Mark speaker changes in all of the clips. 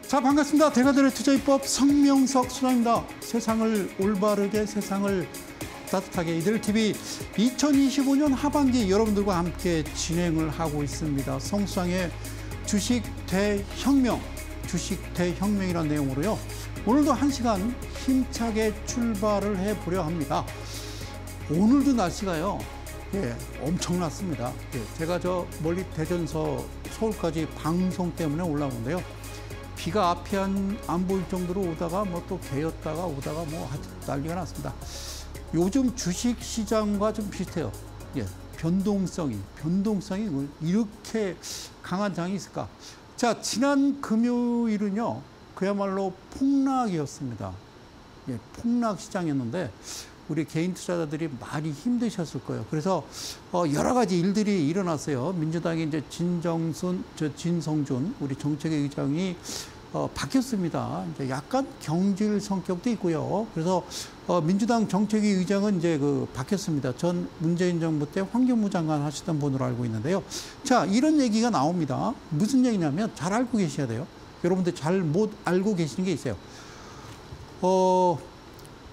Speaker 1: 자, 반갑습니다. 대가들의 투자입법 성명석 소장입니다. 세상을 올바르게, 세상을 따뜻하게 이들TV 2025년 하반기 여러분들과 함께 진행을 하고 있습니다. 성수장의 주식 대혁명, 주식 대혁명이라는 내용으로요. 오늘도 1시간 힘차게 출발을 해보려 합니다. 오늘도 날씨가요, 엄청났습니다. 제가 저 멀리 대전서 서울까지 방송 때문에 올라오는데요. 비가 앞이 안 보일 정도로 오다가 뭐 또 개였다가 오다가 뭐 난리가 났습니다. 요즘 주식 시장과 좀 비슷해요. 변동성이 이렇게 강한 장이 있을까? 자, 지난 금요일은요, 그야말로 폭락이었습니다. 폭락 시장이었는데 우리 개인 투자자들이 많이 힘드셨을 거예요. 그래서 여러 가지 일들이 일어났어요. 민주당의 이제 진성준 우리 정책위 의장이 바뀌었습니다. 이제 약간 경질 성격도 있고요. 그래서 민주당 정책위 의장은 이제 바뀌었습니다. 전 문재인 정부 때 환경부 장관 하시던 분으로 알고 있는데요. 자, 이런 얘기가 나옵니다. 무슨 얘기냐면 잘 알고 계셔야 돼요. 여러분들 잘 못 알고 계시는 게 있어요.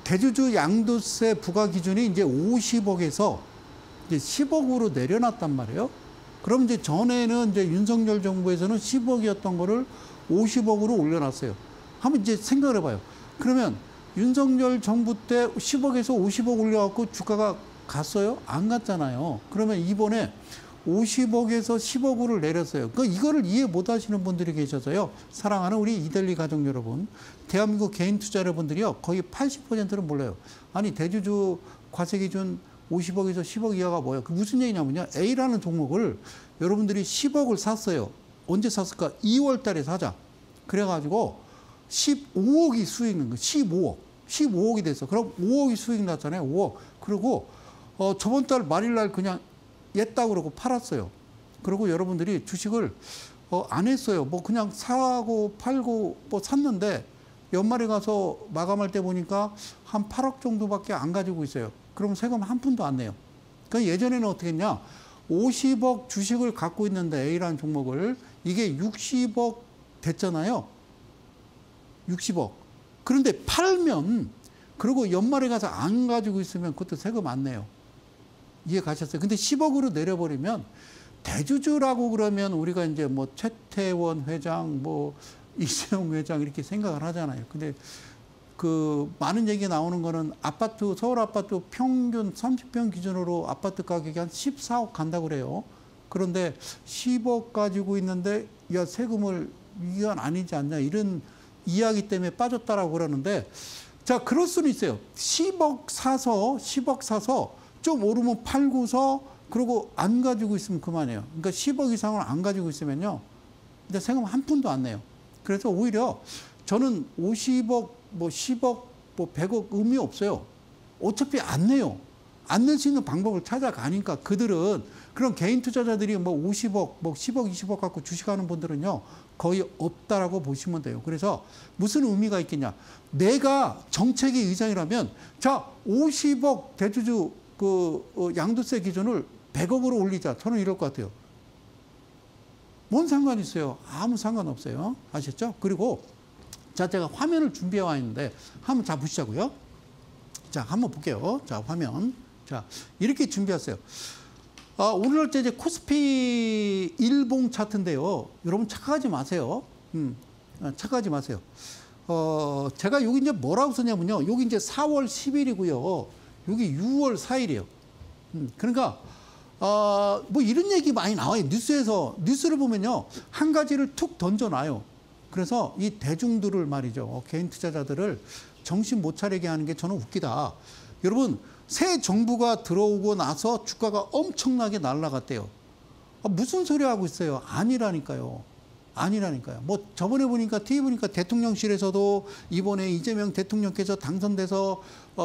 Speaker 1: 대주주 양도세 부과 기준이 이제 50억에서 이제 10억으로 내려놨단 말이에요. 그럼 이제 전에는 이제 윤석열 정부에서는 10억이었던 거를 50억으로 올려놨어요. 한번 이제 생각을 해봐요. 그러면 윤석열 정부 때 10억에서 50억 올려갖고 주가가 갔어요? 안 갔잖아요. 그러면 이번에 50억에서 10억으로 내렸어요. 그러니까 이거를 이해 못 하시는 분들이 계셔서요. 사랑하는 우리 이델리 가족 여러분, 대한민국 개인 투자 여러분들이요, 거의 80%는 몰라요. 아니, 대주주 과세 기준 50억에서 10억 이하가 뭐예요? 그 무슨 얘기냐면요. A라는 종목을 여러분들이 10억을 샀어요. 언제 샀을까? 2월 달에 사자. 그래가지고 15억이 수익 난 거예요. 15억이 됐어. 그럼 5억이 수익 났잖아요. 5억. 그리고 저번 달 말일날 그냥 옛다 그러고 팔았어요. 그리고 여러분들이 주식을 안 했어요. 뭐 그냥 사고 팔고 뭐 샀는데 연말에 가서 마감할 때 보니까 한 8억 정도밖에 안 가지고 있어요. 그럼 세금 한 푼도 안 내요. 그러니까 예전에는 어떻게 했냐? 50억 주식을 갖고 있는데 A라는 종목을 이게 60억 됐잖아요. 60억. 그런데 팔면 그리고 연말에 가서 안 가지고 있으면 그것도 세금 안 내요. 이해 가셨어요? 근데 10억으로 내려버리면 대주주라고 그러면 우리가 이제 뭐 최태원 회장, 뭐 이재용 회장 이렇게 생각을 하잖아요. 근데 많은 얘기 나오는 거는 아파트, 서울 아파트 평균 30평 기준으로 아파트 가격이 한 14억 간다고 그래요. 그런데 10억 가지고 있는데 야, 세금을 이건 아니지 않냐 이런 이야기 때문에 빠졌다라고 그러는데, 자, 그럴 수는 있어요. 10억 사서 좀 오르면 팔고서 그러고 안 가지고 있으면 그만해요. 그러니까 10억 이상을 안 가지고 있으면요, 근데 세금 한 푼도 안 내요. 그래서 오히려 저는 50억, 뭐 10억, 뭐 100억 의미 없어요. 어차피 안 내요. 안 낼 수 있는 방법을 찾아가니까 그들은, 그런 개인 투자자들이 뭐 50억, 뭐 10억, 20억 갖고 주식하는 분들은요, 거의 없다라고 보시면 돼요. 그래서 무슨 의미가 있겠냐. 내가 정책위 의장이라면, 자, 50억 대주주 양도세 기준을 100억으로 올리자. 저는 이럴 것 같아요. 뭔 상관이 있어요? 아무 상관없어요. 아셨죠? 그리고 자, 제가 화면을 준비해 와 있는데 한번 자 보시자고요. 자, 한번 볼게요. 자, 화면. 자, 이렇게 준비했어요. 오늘 이제 코스피 일봉 차트인데요. 여러분 착각하지 마세요. 착각하지 마세요. 제가 여기 이제 뭐라고 썼냐면요. 여기 이제 4월 10일이고요. 여기 6월 4일이에요. 그러니까 뭐 이런 얘기 많이 나와요. 뉴스를 보면요, 한 가지를 툭 던져놔요. 그래서 이 대중들을 말이죠, 개인 투자자들을 정신 못 차리게 하는 게 저는 웃기다. 여러분, 새 정부가 들어오고 나서 주가가 엄청나게 날아갔대요. 무슨 소리 하고 있어요? 아니라니까요. 뭐 저번에 보니까 TV 보니까 대통령실에서도 이번에 이재명 대통령께서 당선돼서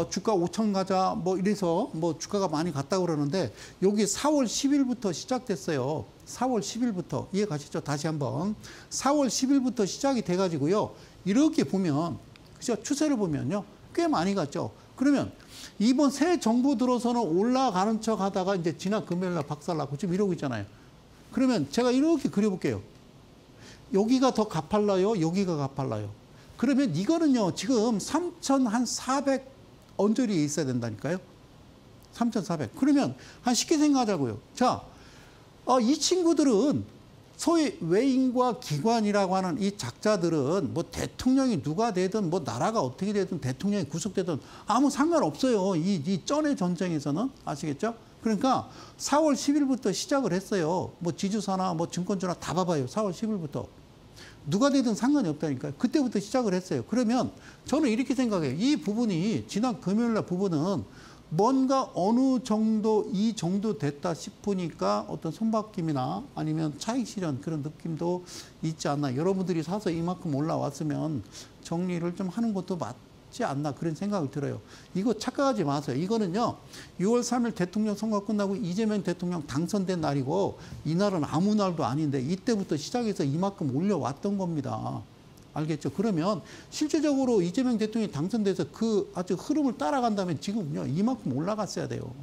Speaker 1: 주가 5천 가자 뭐 이래서 뭐 주가가 많이 갔다고 그러는데, 여기 4월 10일부터 시작됐어요. 4월 10일부터 이해 가시죠? 다시 한번 4월 10일부터 시작이 돼가지고요. 이렇게 보면, 그죠? 추세를 보면요, 꽤 많이 갔죠. 그러면 이번 새 정부 들어서는 올라가는 척 하다가 이제 지난 금요일 날 박살나고 지금 이러고 있잖아요. 그러면 제가 이렇게 그려볼게요. 여기가 더 가팔라요? 여기가 가팔라요? 그러면 이거는요, 지금 3,400 언저리에 있어야 된다니까요? 3,400. 그러면 한 쉽게 생각하자고요. 자, 이 친구들은 소위 외인과 기관이라고 하는 이 작자들은 뭐 대통령이 누가 되든 뭐 나라가 어떻게 되든 대통령이 구속되든 아무 상관없어요. 이 쩐의 전쟁에서는. 아시겠죠? 그러니까 4월 10일부터 시작을 했어요. 뭐 지주사나 뭐 증권주나 다 봐봐요. 4월 10일부터. 누가 되든 상관이 없다니까요. 그때부터 시작을 했어요. 그러면 저는 이렇게 생각해요. 이 부분이 지난 금요일날 부분은 뭔가 어느 정도 이 정도 됐다 싶으니까 어떤 손바뀜이나 아니면 차익 실현 그런 느낌도 있지 않나. 여러분들이 사서 이만큼 올라왔으면 정리를 좀 하는 것도 맞지 않나 그런 생각이 들어요. 이거 착각하지 마세요. 이거는요 6월 3일 대통령 선거 끝나고 이재명 대통령 당선된 날이고 이날은 아무 날도 아닌데 이때부터 시작해서 이만큼 올려왔던 겁니다. 알겠죠? 그러면 실제적으로 이재명 대통령이 당선돼서 그 아주 흐름을 따라간다면 지금요 이만큼 올라갔어야 돼요.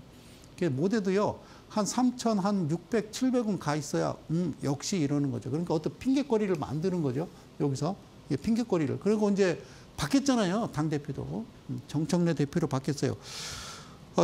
Speaker 1: 못해도요 한 3,000, 한 600, 700은 가 있어야 역시 이러는 거죠. 그러니까 어떤 핑계거리를 만드는 거죠. 여기서 핑계거리를. 그리고 이제 바뀌었잖아요. 당대표도. 정청래 대표로 바뀌었어요.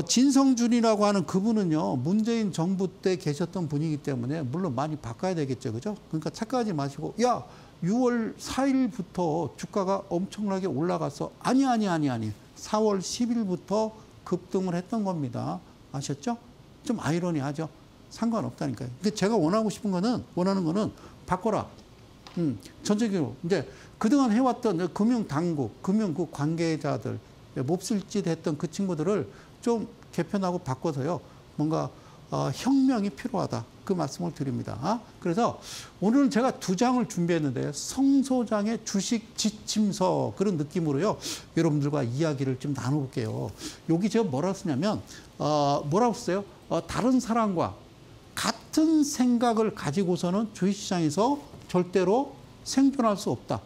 Speaker 1: 진성준이라고 하는 그분은요 문재인 정부 때 계셨던 분이기 때문에 물론 많이 바꿔야 되겠죠. 그죠? 그러니까 착각하지 마시고 야 6월 4일부터 주가가 엄청나게 올라가서 아니 4월 10일부터 급등을 했던 겁니다. 아셨죠? 좀 아이러니하죠? 상관없다니까요. 근데 제가 원하는 거는 바꿔라. 전체적으로 이제 그동안 해왔던 금융당국, 금융 관계자들, 몹쓸짓 했던 그 친구들을 좀 개편하고 바꿔서요. 뭔가 혁명이 필요하다. 그 말씀을 드립니다. 그래서 오늘은 제가 2장을 준비했는데요. 성 소장의 주식 지침서 그런 느낌으로요. 여러분들과 이야기를 좀 나눠볼게요. 여기 제가 뭐라고 쓰냐면 뭐라고 써요? 다른 사람과 같은 생각을 가지고서는 주식시장에서 절대로 생존할 수 없다.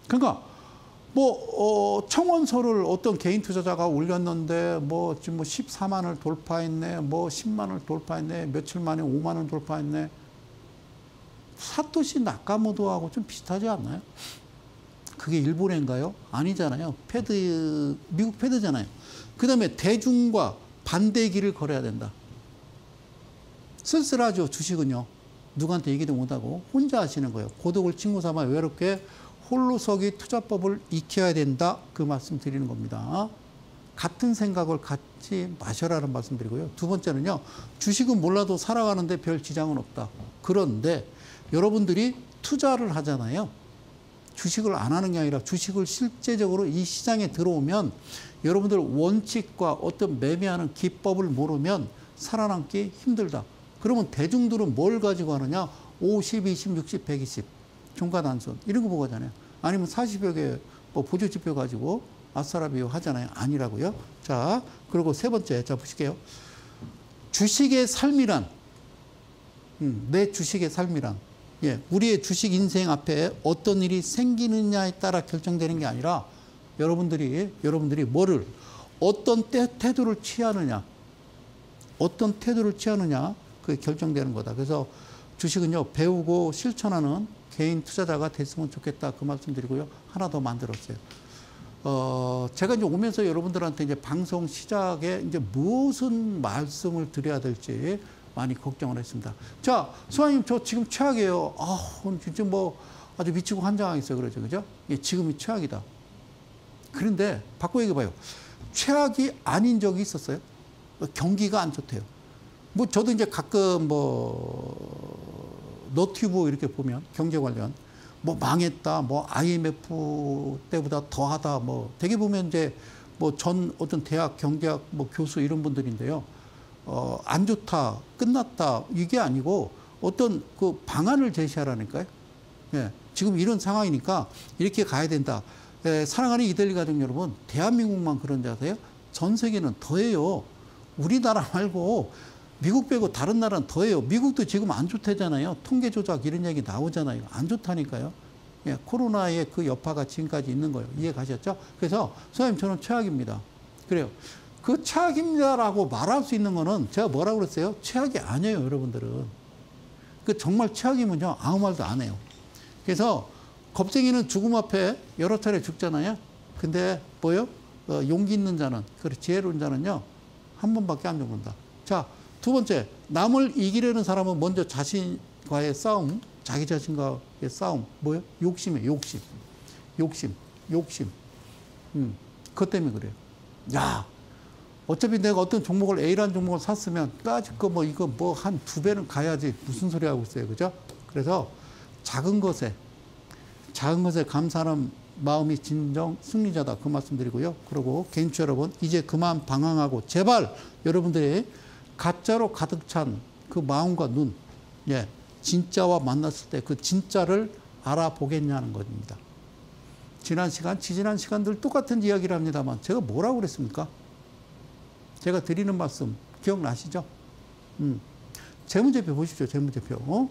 Speaker 1: 그러니까 청원서를 어떤 개인 투자자가 올렸는데 지금 14만을 돌파했네, 10만을 돌파했네, 며칠 만에 5만을 돌파했네. 사토시 나카모토하고 좀 비슷하지 않나요? 그게 일본인가요? 아니잖아요. 미국 패드잖아요. 그 다음에 대중과 반대의 길을 걸어야 된다. 쓸쓸하죠, 주식은요. 누구한테 얘기도 못하고 혼자 하시는 거예요. 고독을 친구 삼아 외롭게 홀로서기 투자법을 익혀야 된다. 그 말씀 드리는 겁니다. 같은 생각을 갖지 마셔라는 말씀 드리고요. 두 번째는요. 주식은 몰라도 살아가는데 별 지장은 없다. 그런데 여러분들이 투자를 하잖아요. 주식을 안 하는 게 아니라 주식을 실제적으로 이 시장에 들어오면 여러분들 원칙과 어떤 매매하는 기법을 모르면 살아남기 힘들다. 그러면 대중들은 뭘 가지고 하느냐? 50, 20, 60, 120. 종가단순 이런 거 보고 하잖아요. 아니면 40여 개 보조지표 가지고 아싸라비오 하잖아요. 아니라고요. 자, 그리고 세 번째, 자 보실게요. 주식의 삶이란 내 주식의 삶이란 우리의 주식 인생 앞에 어떤 일이 생기느냐에 따라 결정되는 게 아니라 여러분들이 뭐를 어떤 태도를 취하느냐 그게 결정되는 거다. 그래서 주식은요 배우고 실천하는 개인 투자자가 됐으면 좋겠다. 그 말씀 드리고요. 하나 더 만들었어요. 제가 이제 오면서 여러분들한테 이제 방송 시작에 이제 무슨 말씀을 드려야 될지 많이 걱정을 했습니다. 자, 소장님, 저 지금 최악이에요. 오늘 진짜 아주 미치고 환장하겠어요. 그러죠. 그죠? 지금이 최악이다. 그런데 바꿔 얘기해봐요. 최악이 아닌 적이 있었어요? 경기가 안 좋대요. 저도 이제 가끔 너튜브 이렇게 보면 경제 관련 망했다, IMF 때보다 더하다, 되게 보면 이제 전 어떤 대학 경제학 교수 이런 분들인데요. 안 좋다, 끝났다 이게 아니고 어떤 그 방안을 제시하라니까요. 지금 이런 상황이니까 이렇게 가야 된다. 사랑하는 이데일리 가족 여러분, 대한민국만 그런 줄 아세요? 전 세계는 더해요. 우리나라 말고 미국 빼고 다른 나라는 더해요. 미국도 지금 안 좋다잖아요. 통계 조작 이런 얘기 나오잖아요. 안 좋다니까요. 코로나의 그 여파가 지금까지 있는 거예요. 이해 가셨죠? 그래서 선생님 저는 최악입니다. 그래요. 그 최악입니다라고 말할 수 있는 거는 제가 뭐라고 그랬어요? 최악이 아니에요, 여러분들은. 그 정말 최악이면요, 아무 말도 안 해요. 그래서 겁쟁이는 죽음 앞에 여러 차례 죽잖아요. 근데 뭐요? 용기 있는 자는, 그래, 지혜로운 자는요, 한 번밖에 안 죽는다. 자, 두 번째, 남을 이기려는 사람은 먼저 자신과의 싸움, 자기 자신과의 싸움, 뭐요? 욕심이에요, 욕심. 욕심. 그것 때문에 그래요. 야, 어차피 내가 어떤 종목을 A라는 종목을 샀으면 까짓 거 뭐 이거 뭐 한 2배는 가야지 무슨 소리 하고 있어요. 그죠? 그래서 작은 것에 감사하는 마음이 진정 승리자다. 그 말씀 드리고요. 그리고 개인주 여러분, 이제 그만 방황하고 제발 여러분들이 가짜로 가득 찬 그 마음과 눈, 예, 진짜와 만났을 때 그 진짜를 알아보겠냐는 겁니다. 지난 시간들 똑같은 이야기를 합니다만 제가 뭐라고 그랬습니까? 제가 드리는 말씀 기억나시죠? 재무제표 보십시오. 재무제표.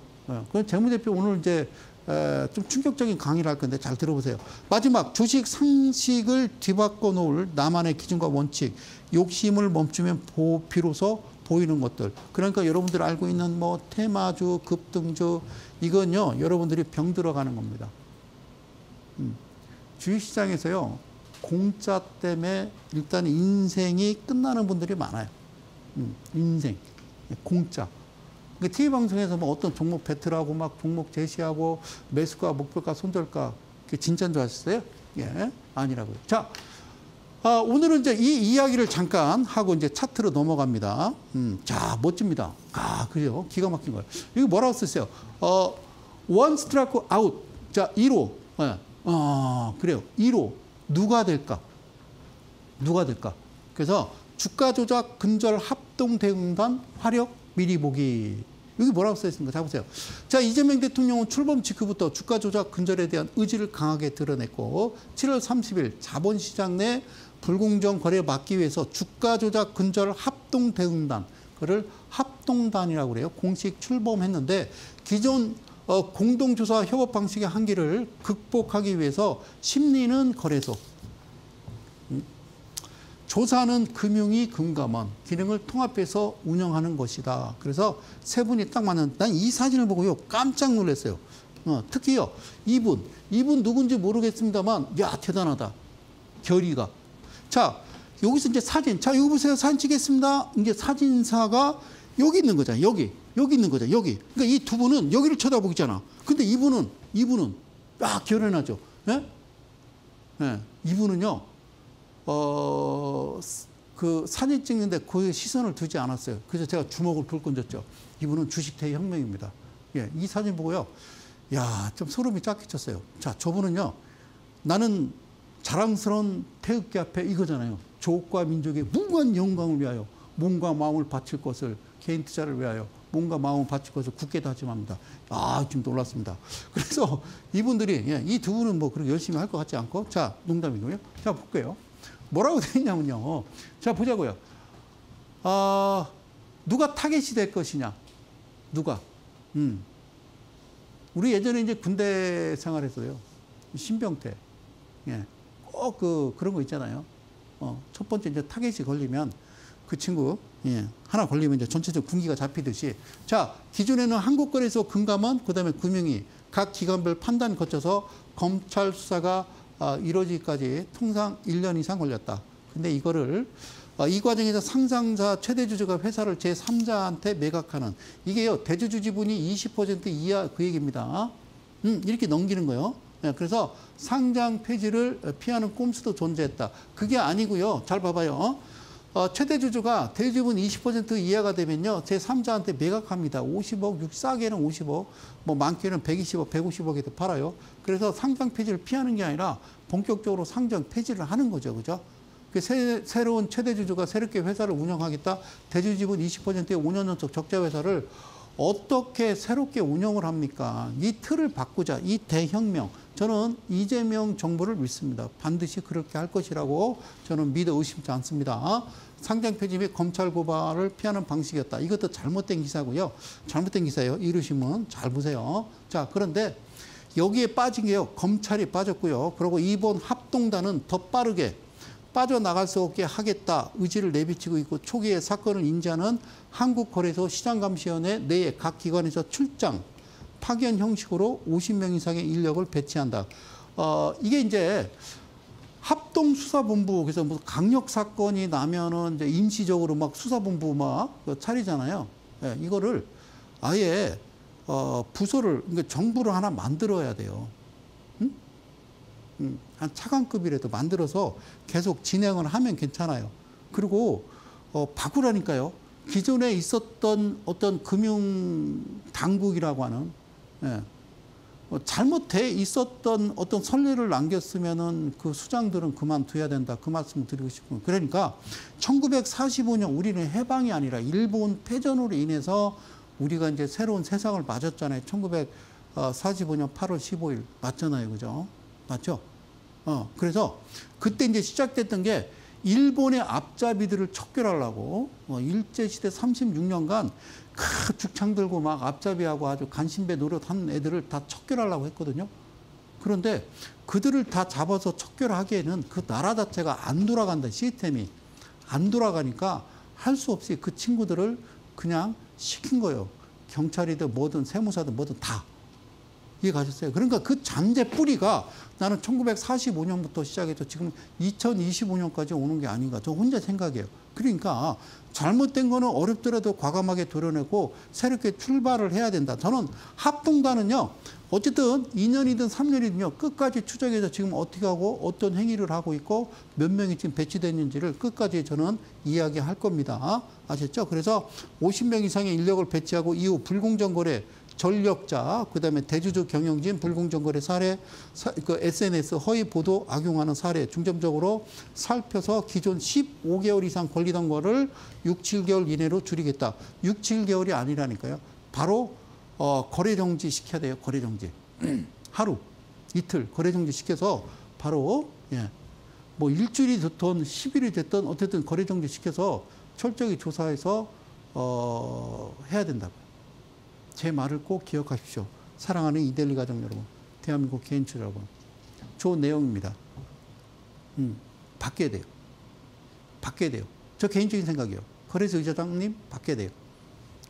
Speaker 1: 그 재무제표 오늘 이제 좀 충격적인 강의를 할 건데 잘 들어보세요. 마지막, 주식 상식을 뒤바꿔 놓을 나만의 기준과 원칙, 욕심을 멈추면 비로소 보이는 것들. 그러니까 여러분들 알고 있는 뭐 테마주, 급등주, 이건요, 여러분들이 병 들어가는 겁니다. 주식시장에서요, 공짜 때문에 일단 인생이 끝나는 분들이 많아요. 인생. 공짜. 그러니까 TV방송에서 뭐 어떤 종목 배틀하고 막 종목 제시하고 매수가, 목표가, 손절가, 그게 진짜인 줄 아셨어요? 예, 아니라고요. 자, 오늘은 이제 이 이야기를 잠깐 하고 이제 차트로 넘어갑니다. 자, 멋집니다. 그래요. 기가 막힌 거예요. 이거 뭐라고 썼어요? one strike out. 자, 1호. 예. 그래요. 1호. 누가 될까? 그래서 주가 조작 근절 합동 대응단 화력 미리 보기. 여기 뭐라고 써 있습니까? 자, 보세요. 자, 이재명 대통령은 출범 직후부터 주가 조작 근절에 대한 의지를 강하게 드러냈고 7월 30일 자본시장 내 불공정 거래 막기 위해서 주가 조작 근절 합동 대응단, 그를 합동단이라고 그래요. 공식 출범했는데 기존 공동조사 협업 방식의 한계를 극복하기 위해서 심리는 거래소, 조사는 금융위 금감원 기능을 통합해서 운영하는 것이다. 그래서 세 분이 딱 맞는. 난 이 사진을 보고요, 깜짝 놀랐어요. 특히요, 이분 누군지 모르겠습니다만, 야, 대단하다. 결의가. 자, 여기서 이제 사진. 자, 여기 보세요. 사진 찍겠습니다. 이제 사진사가 여기 있는 거잖아요. 여기 있는 거죠. 여기. 그러니까 이 두 분은 여기를 쳐다보잖아. 근데 이분은 결연하죠. 예? 예. 이분은요, 그 사진 찍는데 그 시선을 두지 않았어요. 그래서 제가 주먹을 불 던졌죠. 이분은 주식 대혁명입니다. 예, 이 사진 보고요, 야, 좀 소름이 쫙 끼쳤어요. 자, 저분은요, 나는 자랑스러운 태극기 앞에 이거잖아요. 조국과 민족의 무한 영광을 위하여 몸과 마음을 바칠 것을, 개인 투자를 위하여 몸과 마음을 바칠 것을 굳게 다짐합니다. 좀 놀랐습니다. 그래서 이분들이, 예, 이 두 분은 뭐 그렇게 열심히 할 것 같지 않고, 자, 농담이고요. 자, 볼게요. 뭐라고 되어 있냐면요. 자, 보자고요. 누가 타겟이 될 것이냐. 누가. 우리 예전에 이제 군대 생활에서요, 신병태. 예. 꼭 그런 거 있잖아요. 첫 번째 이제 타겟이 걸리면 그 친구, 예, 하나 걸리면 이제 전체적으로 군기가 잡히듯이. 자, 기존에는 한국거래소 금감원, 그 다음에 금융위, 각 기관별 판단 거쳐서 검찰 수사가 이루어지기까지 통상 1년 이상 걸렸다. 근데 이거를 이 과정에서 상장자 최대 주주가 회사를 제3자한테 매각하는, 이게요, 대주주 지분이 20% 이하 그 얘기입니다. 이렇게 넘기는 거예요. 네, 그래서 상장 폐지를 피하는 꼼수도 존재했다. 그게 아니고요. 잘 봐봐요. 최대 주주가 대주주분 20% 이하가 되면요, 제3자한테 매각합니다. 50억, 싸게는 50억, 뭐 많게는 120억, 150억에도 팔아요. 그래서 상장 폐지를 피하는 게 아니라 본격적으로 상장 폐지를 하는 거죠. 그죠? 새로운 최대 주주가 새롭게 회사를 운영하겠다. 대주주 지분 20%의 5년 연속 적자 회사를 어떻게 새롭게 운영을 합니까? 이 틀을 바꾸자. 이 대혁명. 저는 이재명 정부를 믿습니다. 반드시 그렇게 할 것이라고 저는 믿어 의심치 않습니다. 상장 폐지 및 검찰 고발을 피하는 방식이었다. 이것도 잘못된 기사고요. 잘못된 기사예요. 이루시면 잘 보세요. 자, 그런데 여기에 빠진 게요, 검찰이 빠졌고요. 그리고 이번 합동단은 더 빠르게 빠져나갈 수 없게 하겠다 의지를 내비치고 있고 초기에 사건을 인지하는 한국거래소 시장감시위원회 내에 각 기관에서 출장, 파견 형식으로 50명 이상의 인력을 배치한다. 이게 이제 합동수사본부, 그래서 무슨 강력 사건이 나면은 이제 임시적으로 막 수사본부 막 차리잖아요. 예, 이거를 아예 부서를, 그러니까 정부를 하나 만들어야 돼요. 한 차관급이라도 만들어서 계속 진행을 하면 괜찮아요. 그리고 바꾸라니까요. 기존에 있었던 어떤 금융 당국이라고 하는, 예, 잘못돼 있었던 어떤 선례를 남겼으면은 그 수장들은 그만둬야 된다. 그 말씀을 드리고 싶은. 그러니까 1945년 우리는 해방이 아니라 일본 패전으로 인해서 우리가 이제 새로운 세상을 맞았잖아요. 1945년 8월 15일 맞잖아요. 그죠? 맞죠? 그래서 그때 이제 시작됐던 게 일본의 앞잡이들을 척결하려고 일제시대 36년간 죽창 들고 막 앞잡이하고 아주 간신배 노릇한 애들을 다 척결하려고 했거든요. 그런데 그들을 다 잡아서 척결하기에는 그 나라 자체가 안 돌아간다. 시스템이 안 돌아가니까 할 수 없이 그 친구들을 그냥 시킨 거예요. 경찰이든 뭐든 세무사든 뭐든 다. 이해가셨어요? 그러니까 그 잔재 뿌리가 나는 1945년부터 시작해서 지금 2025년까지 오는 게 아닌가. 저 혼자 생각해요. 그러니까 잘못된 거는 어렵더라도 과감하게 도려내고 새롭게 출발을 해야 된다. 저는 합동단은요, 어쨌든 2년이든 3년이든요, 끝까지 추적해서 지금 어떻게 하고 어떤 행위를 하고 있고 몇 명이 지금 배치됐는지를 끝까지 저는 이야기할 겁니다. 아셨죠? 그래서 50명 이상의 인력을 배치하고 이후 불공정 거래, 전력자, 그다음에 대주주 경영진 불공정 거래 사례, 그 SNS 허위 보도 악용하는 사례 중점적으로 살펴서 기존 15개월 이상 걸리던 거를 6, 7개월 이내로 줄이겠다. 6, 7개월이 아니라니까요. 바로 거래 정지 시켜야 돼요. 거래 정지. 하루, 이틀 거래 정지 시켜서 바로, 예, 뭐 일주일이 됐든 10일이 됐든 어쨌든 거래 정지 시켜서 철저히 조사해서 해야 된다고요. 제 말을 꼭 기억하십시오. 사랑하는 이데일리 가족 여러분, 대한민국 개인주 여러분, 좋은 내용입니다. 바뀌어야 돼요. 바뀌어야 돼요. 저 개인적인 생각이에요. 거래소 의사장님 바뀌어야 돼요.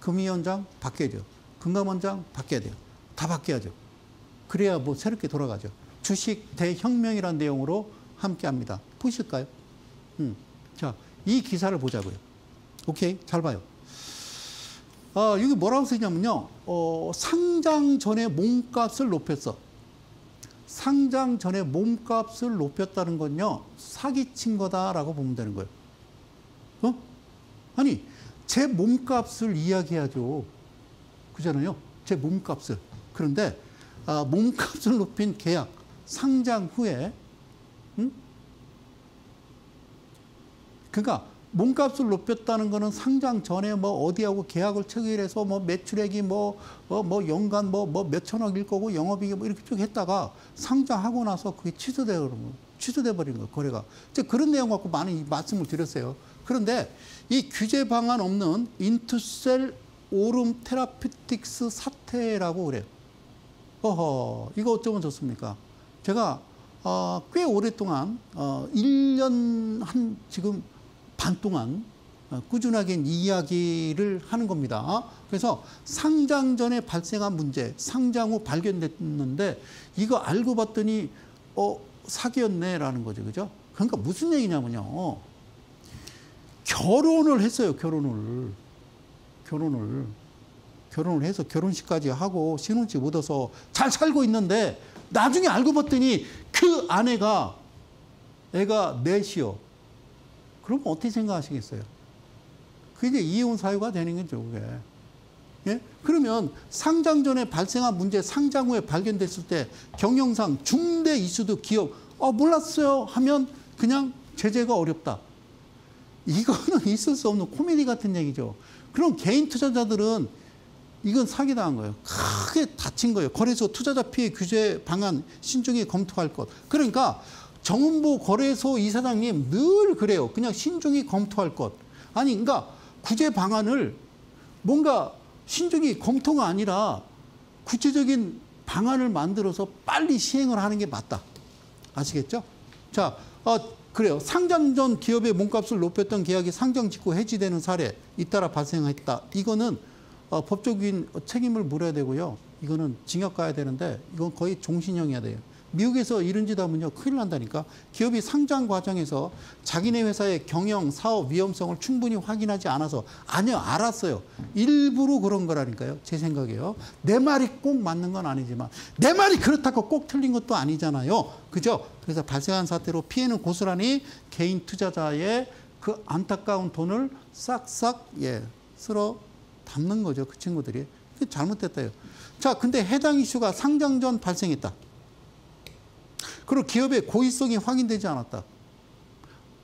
Speaker 1: 금위원장 바뀌어야 돼요. 금감원장 바뀌어야 돼요. 다 바뀌어야죠. 그래야 뭐 새롭게 돌아가죠. 주식 대혁명이라는 내용으로 함께합니다. 보실까요? 자, 이 기사를 보자고요. 오케이, 잘 봐요. 여기 뭐라고 쓰냐면요. 상장 전에 몸값을 높였어. 상장 전에 몸값을 높였다는 건요, 사기친 거다라고 보면 되는 거예요. 아니, 제 몸값을 이야기하죠. 그잖아요. 제 몸값을. 그런데 몸값을 높인 계약, 상장 후에, 그러니까 몸값을 높였다는 거는 상장 전에 뭐 어디하고 계약을 체결해서 뭐 매출액이 뭐 연간 뭐 몇천억일 거고 영업이익이 뭐 이렇게 쭉 했다가 상장하고 나서 그게 취소돼 버린 거예요. 거래가. 그런 내용 갖고 많이 말씀을 드렸어요. 그런데 이 규제 방안 없는 인투셀 오름 테라피틱스 사태라고 그래요. 이거 어쩌면 좋습니까? 제가 꽤 오랫동안 1년 한 지금 반 동안 꾸준하게 이야기를 하는 겁니다. 그래서 상장 전에 발생한 문제, 상장 후 발견됐는데 이거 알고 봤더니 사기였네라는 거죠. 그죠? 그러니까 무슨 얘기냐면요. 결혼을 했어요. 결혼을 해서 결혼식까지 하고 신혼집 얻어서 잘 살고 있는데 나중에 알고 봤더니 그 아내가 애가 넷이요. 그럼 어떻게 생각하시겠어요? 그게 이제 이혼 사유가 되는 거죠, 그게. 예? 그러면 상장 전에 발생한 문제, 상장 후에 발견됐을 때 경영상 중대 이슈도 기업, 몰랐어요 하면 그냥 제재가 어렵다. 이거는 있을 수 없는 코미디 같은 얘기죠. 그럼 개인 투자자들은 이건 사기당한 거예요. 크게 다친 거예요. 거래소 투자자 피해 규제 방안 신중히 검토할 것. 그러니까 정은보 거래소 이사장님 늘 그래요. 그냥 신중히 검토할 것. 아니, 그러니까 구제 방안을 뭔가 신중히 검토가 아니라 구체적인 방안을 만들어서 빨리 시행을 하는 게 맞다. 아시겠죠? 자, 그래요. 상장 전 기업의 몸값을 높였던 계약이 상장 직후 해지되는 사례 잇따라 발생했다. 이거는 법적인 책임을 물어야 되고요. 이거는 징역 가야 되는데 이건 거의 종신형이어야 돼요. 미국에서 이런 짓 하면요 큰일 난다니까. 기업이 상장 과정에서 자기네 회사의 경영, 사업 위험성을 충분히 확인하지 않아서 아니요 알았어요. 일부러 그런 거라니까요. 제 생각에요. 내 말이 꼭 맞는 건 아니지만 내 말이 그렇다고 꼭 틀린 것도 아니잖아요. 그죠? 그래서 발생한 사태로 피해는 고스란히 개인 투자자의 그 안타까운 돈을 싹싹 쓸어 담는 거죠. 그 친구들이. 잘못됐다요. 자, 근데 해당 이슈가 상장 전 발생했다. 그리고 기업의 고의성이 확인되지 않았다.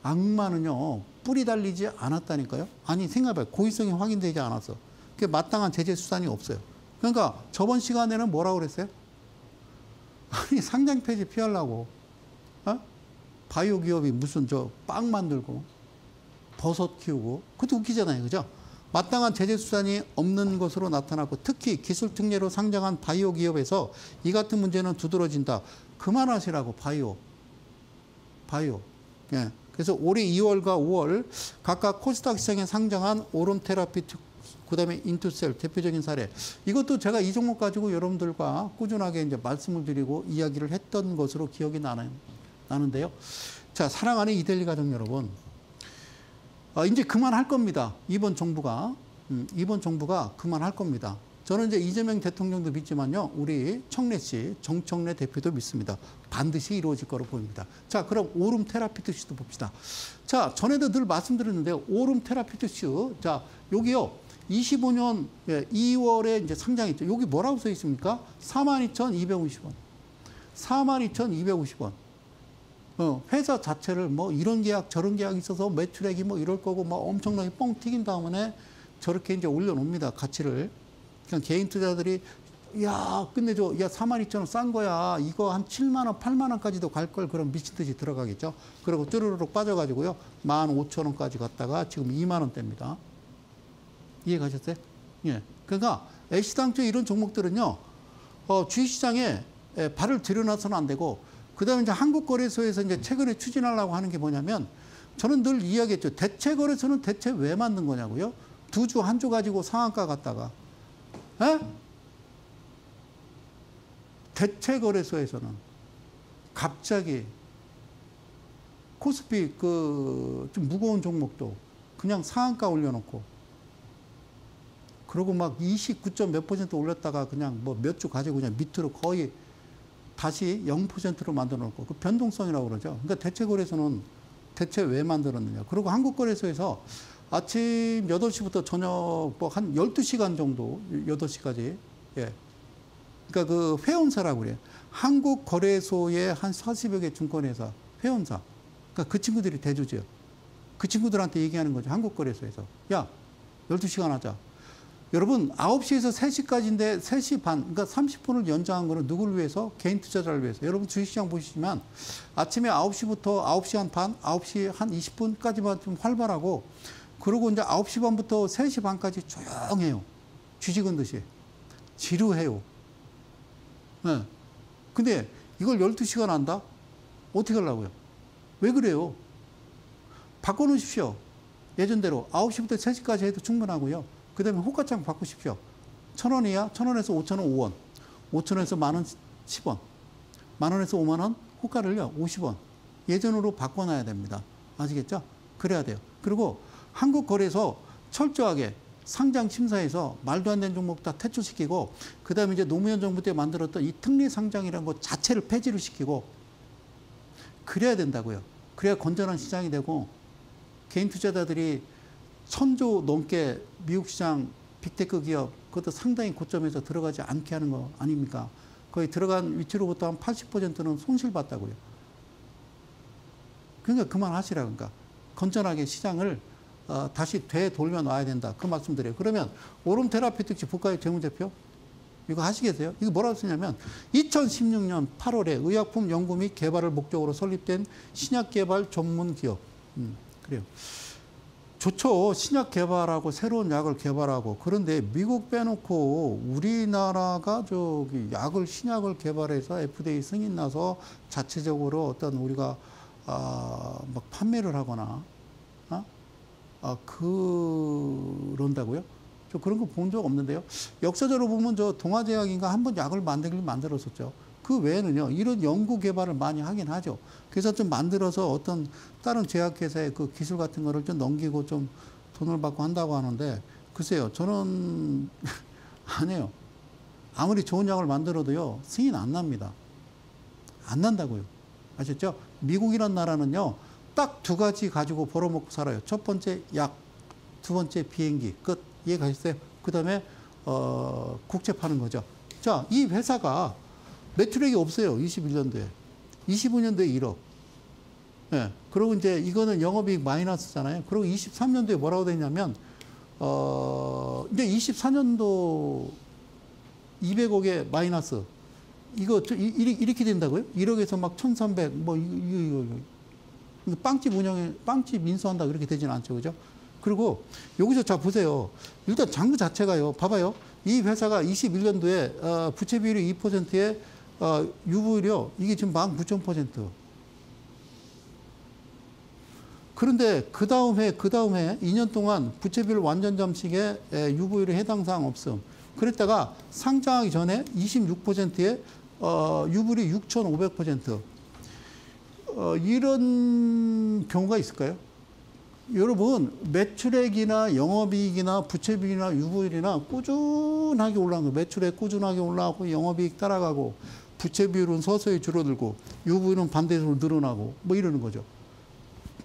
Speaker 1: 악마는요, 뿌리 달리지 않았다니까요. 아니, 생각해봐요. 고의성이 확인되지 않았어. 그게 마땅한 제재 수단이 없어요. 그러니까 저번 시간에는 뭐라고 그랬어요? 아니, 상장 폐지 피하려고. 바이오 기업이 무슨 빵 만들고, 버섯 키우고, 그것도 웃기잖아요. 그죠? 마땅한 제재 수단이 없는 것으로 나타났고, 특히 기술 특례로 상장한 바이오 기업에서 이 같은 문제는 두드러진다. 그만하시라고. 바이오. 예. 그래서 올해 2월과 5월 각각 코스닥 시장에 상장한 오름 테라피틱, 그다음에 인투셀 대표적인 사례. 이것도 제가 이 종목 가지고 여러분들과 꾸준하게 이제 말씀을 드리고 이야기를 했던 것으로 기억이 나는데요. 자, 사랑하는 이데일리 가족 여러분, 이제 그만할 겁니다. 이번 정부가 그만할 겁니다. 저는 이제 이재명 대통령도 믿지만요, 우리 청래 씨, 정청래 대표도 믿습니다. 반드시 이루어질 거로 보입니다. 자, 그럼 오름 테라피투스도 봅시다. 자, 전에도 늘 말씀드렸는데요, 오름 테라피투스. 자, 여기요, 25년 2월에 이제 상장했죠. 여기 뭐라고 써 있습니까? 42,250원. 42,250원. 회사 자체를 뭐 이런 계약, 저런 계약이 있어서 매출액이 뭐 이럴 거고 뭐 엄청나게 뻥 튀긴 다음에 저렇게 이제 올려놓습니다. 가치를. 그냥 개인 투자들이 야 끝내줘, 야 42,000원 싼 거야, 이거 한 7만 원 8만 원까지도 갈 걸, 그럼 미친 듯이 들어가겠죠. 그리고 쭈르륵 빠져가지고요 15,000원까지 갔다가 지금 2만 원대입니다. 이해 가셨어요? 예. 그러니까 애시당초 이런 종목들은요 주식시장에 발을 들여놔서는 안 되고, 그다음에 이제 한국거래소에서 이제 최근에 추진하려고 하는 게 뭐냐면, 저는 늘 이야기했죠. 대체거래소는 대체 왜 만든 거냐고요? 두 주 한 주 가지고 상한가 갔다가. 에? 대체거래소에서는 갑자기 코스피 그 좀 무거운 종목도 그냥 상한가 올려놓고, 그리고 막 29점 몇 퍼센트 올렸다가 그냥 뭐 몇 주 가지고 그냥 밑으로 거의 다시 0%로 만들어 놓고, 그 변동성이라고 그러죠. 그러니까 대체거래소는 대체 왜 만들었느냐. 그리고 한국거래소에서 아침 8시부터 저녁 뭐 한 12시간 정도, 8시까지. 예. 그러니까 그 회원사라고 그래요. 한국거래소의 한 40여 개 증권회사, 회원사. 그러니까 그 친구들이 대주주예요. 그 친구들한테 얘기하는 거죠. 한국거래소에서. 야, 12시간 하자. 여러분, 9시에서 3시까지인데 3시 반, 그러니까 30분을 연장한 거는 누구를 위해서? 개인 투자자를 위해서. 여러분 주식시장 보시지만 아침에 9시부터 9시 한 반, 9시 한 20분까지만 좀 활발하고, 그리고 이제 9시 반부터 3시 반까지 조용해요. 쥐죽은 듯이. 지루해요. 네. 근데 이걸 12시간 한다? 어떻게 하려고요? 왜 그래요? 바꿔놓으십시오. 예전대로 9시부터 3시까지 해도 충분하고요. 그 다음에 호가창 바꾸십시오. 1,000원이야? 1,000원에서 5,000원 5원. 5,000원에서 만원 10원. 만원에서 5만원 호가를요 50원. 예전으로 바꿔놔야 됩니다. 아시겠죠? 그래야 돼요. 그리고 한국거래소 철저하게 상장 심사에서 말도 안 되는 종목 다 퇴출시키고, 그 다음에 이제 노무현 정부 때 만들었던 이 특례 상장이라는 것 자체를 폐지를 시키고, 그래야 된다고요. 그래야 건전한 시장이 되고, 개인 투자자들이 1,000조 넘게 미국 시장 빅테크 기업, 그것도 상당히 고점에서 들어가지 않게 하는 거 아닙니까? 거의 들어간 위치로부터 한 80%는 손실봤다고요. 그러니까 그만하시라. 그러니까 건전하게 시장을 다시 되돌려 놔야 된다. 그 말씀드려요. 그러면 오름 테라피틱스 국가의 재무제표 이거 하시겠어요? 이거 뭐라고 쓰냐면 2016년 8월에 의약품 연구 및 개발을 목적으로 설립된 신약 개발 전문 기업. 그래요. 좋죠. 신약 개발하고 새로운 약을 개발하고. 그런데 미국 빼놓고 우리나라가 저기 약을, 신약을 개발해서 FDA 승인 나서 자체적으로 어떤 우리가 막 판매를 하거나, 그런다고요? 저 그런 거 본 적 없는데요. 역사적으로 보면 저 동아제약인가 한번 약을 만들었었죠. 그 외에는요, 이런 연구 개발을 많이 하긴 하죠. 그래서 좀 만들어서 어떤 다른 제약회사의 그 기술 같은 거를 좀 넘기고 좀 돈을 받고 한다고 하는데, 글쎄요, 저는 안 해요. 아무리 좋은 약을 만들어도요, 승인 안 납니다. 안 난다고요. 아셨죠? 미국이란 나라는요, 딱 두 가지 가지고 벌어먹고 살아요. 첫 번째 약, 두 번째 비행기. 끝. 이해 가셨어요? 그 다음에, 국채 파는 거죠. 자, 이 회사가 매출액이 없어요. 21년도에. 25년도에 1억. 예. 그리고 이제 이거는 영업이익 마이너스잖아요. 그리고 23년도에 뭐라고 되냐면, 이제 24년도 200억의 마이너스. 이렇게 된다고요? 1억에서 막 1,300, 이거 빵집 인수한다 그렇게 되진 않죠. 그죠? 그리고 여기서 자 보세요. 일단 장부 자체가요. 봐봐요. 이 회사가 21년도에 부채 비율이 2%에 유보율이요. 이게 지금 19,000%. 그런데 그 다음 해 2년 동안 부채 비율 완전 잠식에 유보율에 해당 사항 없음. 그랬다가 상장하기 전에 26%에 유보율이 6,500%. 이런 경우가 있을까요? 여러분, 매출액이나 영업이익이나 부채비율이나 유보율이나 꾸준하게 올라간 거예요. 매출액 꾸준하게 올라가고 영업이익 따라가고 부채비율은 서서히 줄어들고 유보율은 반대로 늘어나고 뭐 이러는 거죠.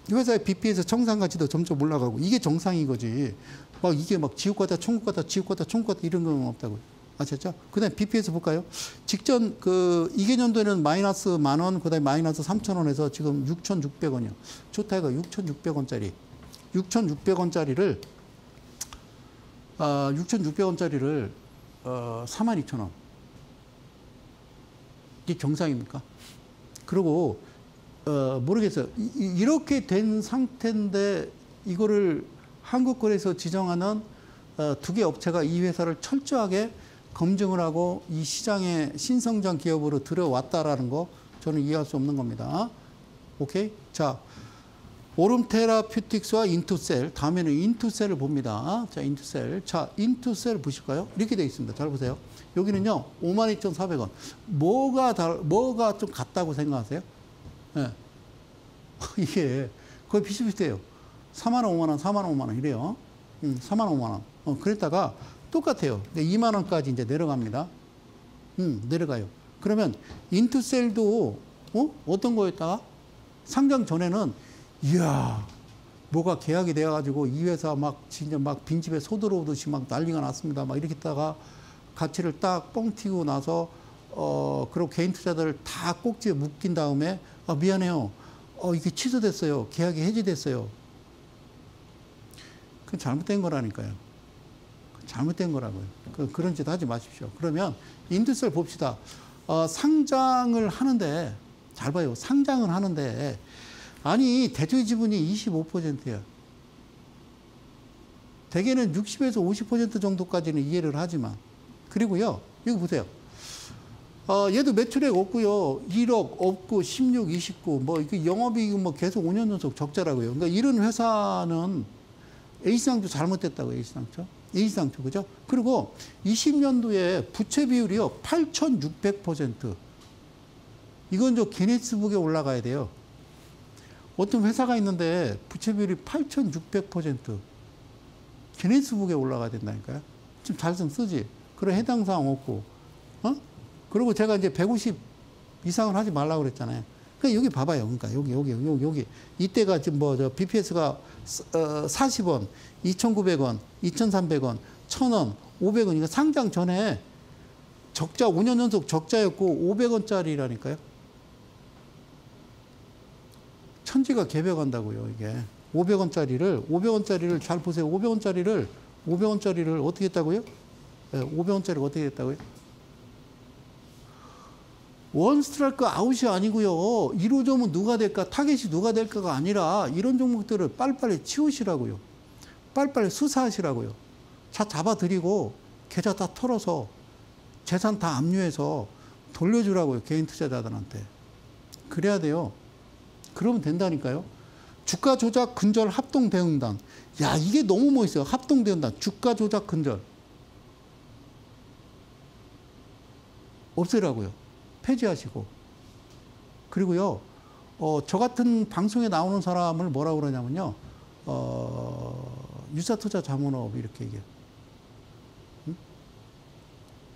Speaker 1: 회사의 BP에서 청산가치도 점점 올라가고 이게 정상인 거지. 막 이게 막 지옥 같다, 천국 같다, 지옥 같다, 천국 같다 이런 건 없다고요. 아셨죠? 그 다음에 BP에서 볼까요? 직전 그 2개년도에는 마이너스 10,000원, 그 다음에 마이너스 3,000원에서 지금 6,600원이요. 좋다 이거 6,600원짜리. 6,600원짜리를 42,000원. 이게 정상입니까? 그리고 모르겠어요. 이렇게 된 상태인데 이거를 한국거래에서 지정하는 두 개 업체가 이 회사를 철저하게 검증을 하고 이 시장에 신성장 기업으로 들어왔다라는 거 저는 이해할 수 없는 겁니다. 오케이? 자, 오름테라퓨틱스와 인투셀. 다음에는 인투셀을 봅니다. 자, 인투셀. 자, 인투셀 보실까요? 이렇게 되어 있습니다. 잘 보세요. 여기는요, 52,400원. 뭐가 좀 같다고 생각하세요? 네. 이게 거의 비슷비슷해요. 4만 원, 5만 원, 4만 원, 5만 원 이래요. 4만 원, 5만 원. 그랬다가 똑같아요. 2만 원까지 이제 내려갑니다. 내려가요. 그러면 인투셀도 어떤 거였다가 상장 전에는 이야 뭐가 계약이 돼가지고 이 회사 막 진짜 막 빈집에 소 들어오듯이 막 난리가 났습니다. 막 이렇게 있다가 가치를 딱 뻥 튀고 나서 그리고 개인 투자자들 다 꼭지에 묶인 다음에 미안해요. 이게 취소됐어요. 계약이 해지됐어요. 그건 잘못된 거라니까요. 잘못된 거라고요. 그런 짓 하지 마십시오. 그러면 인투셀 봅시다. 상장을 하는데 잘 봐요. 상장을 하는데 아니 대주주 지분이 25%예요. 대개는 60에서 50% 정도까지는 이해를 하지만 그리고요. 이거 보세요. 얘도 매출액 없고요. 1억 없고 16, 29 뭐 이게 영업이익 뭐 계속 5년 연속 적자라고요. 그러니까 이런 회사는 H상조 잘못됐다고요. H상조 그죠? 그리고 20년도에 부채 비율이요 8,600%. 이건 저 기네스북에 올라가야 돼요. 어떤 회사가 있는데 부채 비율이 8,600%. 기네스북에 올라가야 된다니까요. 좀 잘 좀 쓰지. 그런 해당 사항 없고. 그리고 제가 이제 150 이상을 하지 말라고 그랬잖아요. 그러니까 여기 봐봐요. 그러니까 여기. 이때가 지금 뭐 저 BPS가 40원, 2,900원, 2,300원, 1,000원, 500원. 그러니까 상장 전에 적자 5년 연속 적자였고 500원짜리라니까요. 천지가 개벽한다고요, 이게. 500원짜리를 잘 보세요. 500원짜리를 어떻게 했다고요? 네, 500원짜리가 어떻게 했다고요? 원 스트라이크 아웃이 아니고요. 1호점은 누가 될까, 타겟이 누가 될까가 아니라 이런 종목들을 빨리빨리 치우시라고요. 빨리빨리 수사하시라고요. 차 잡아드리고 계좌 다 털어서 재산 다 압류해서 돌려주라고요. 개인 투자자들한테. 그래야 돼요. 그러면 된다니까요. 주가 조작 근절 합동 대응단. 야, 이게 너무 멋있어요. 합동 대응단. 주가 조작 근절. 없애라고요. 폐지하시고. 그리고요, 저 같은 방송에 나오는 사람을 뭐라고 그러냐면요, 유사투자 자문업 이렇게 얘기해요. 응?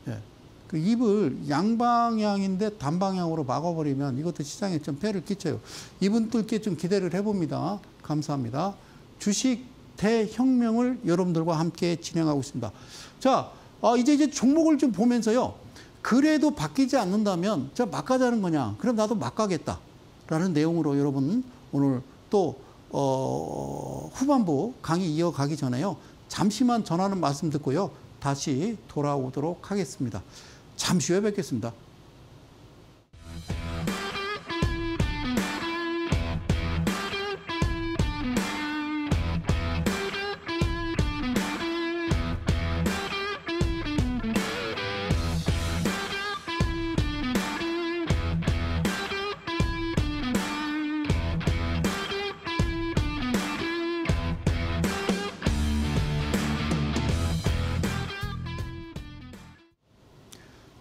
Speaker 1: 예. 그 입을 양방향인데 단방향으로 막아버리면 이것도 시장에 좀 폐를 끼쳐요. 이분들께 좀 기대를 해봅니다. 감사합니다. 주식 대혁명을 여러분들과 함께 진행하고 있습니다. 자, 이제 종목을 좀 보면서요. 그래도 바뀌지 않는다면 자, 막 가자는 거냐. 그럼 나도 막 가겠다. 라는 내용으로 여러분 오늘 또 후반부 강의 이어가기 전에요. 잠시만 전하는 말씀 듣고요. 다시 돌아오도록 하겠습니다. 잠시 후에 뵙겠습니다.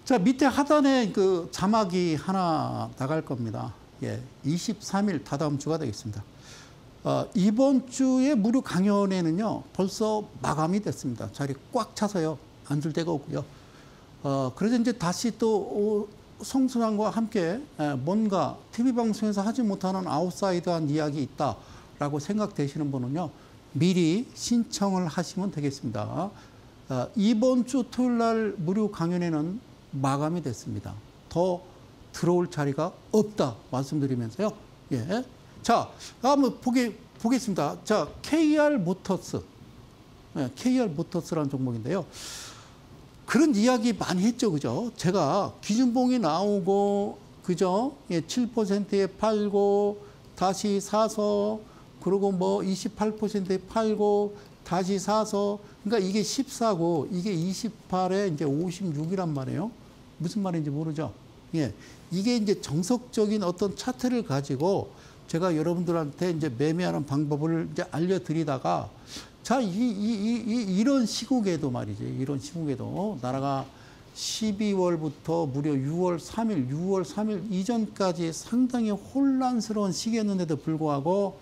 Speaker 1: 자, 밑에 하단에 그 자막이 하나 나갈 겁니다. 예, 23일 다다음 주가 되겠습니다. 이번 주에 무료 강연회는요, 벌써 마감이 됐습니다. 자리 꽉 차서요, 앉을 데가 없고요. 그래서 이제 다시 또 성수장과 함께 뭔가 TV방송에서 하지 못하는 아웃사이드한 이야기 있다라고 생각되시는 분은요, 미리 신청을 하시면 되겠습니다. 이번 주 토요일 날 무료 강연회는 마감이 됐습니다. 더 들어올 자리가 없다 말씀드리면서요. 예. 자, 한번 보겠습니다. 자, KR 모터스. 예, KR 모터스라는 종목인데요. 그런 이야기 많이 했죠. 그죠? 제가 기준봉이 나오고, 그죠? 예, 7%에 팔고, 다시 사서, 그리고 뭐 28%에 팔고, 다시 사서, 그러니까 이게 14고, 이게 28에 이제 56이란 말이에요. 무슨 말인지 모르죠? 예. 이게 이제 정석적인 어떤 차트를 가지고 제가 여러분들한테 이제 매매하는 방법을 이제 알려드리다가 자, 이런 시국에도 말이지. 이런 시국에도 나라가 12월부터 무려 6월 3일 이전까지 상당히 혼란스러운 시기였는데도 불구하고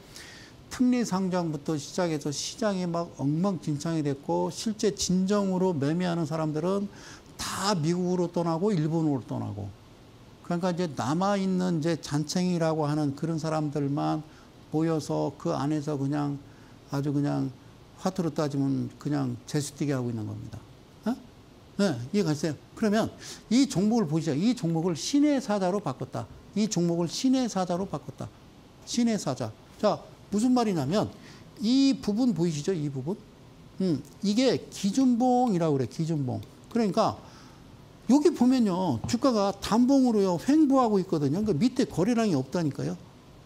Speaker 1: 특리 상장부터 시작해서 시장이 막 엉망진창이 됐고 실제 진정으로 매매하는 사람들은 다 미국으로 떠나고 일본으로 떠나고 그러니까 이제 남아있는 이제 잔챙이라고 하는 그런 사람들만 모여서 그 안에서 그냥 아주 그냥 화투로 따지면 그냥 재수뛰게 하고 있는 겁니다. 네, 이해가세요? 그러면 이 종목을 보시죠. 이 종목을 신의 사자로 바꿨다. 이 종목을 신의 사자로 바꿨다. 신의 사자. 자, 무슨 말이냐면 이 부분 보이시죠? 이 부분? 이게 기준봉이라고 그래. 기준봉. 그러니까 여기 보면요. 주가가 단봉으로요. 횡보하고 있거든요. 그러니까 밑에 거래량이 없다니까요.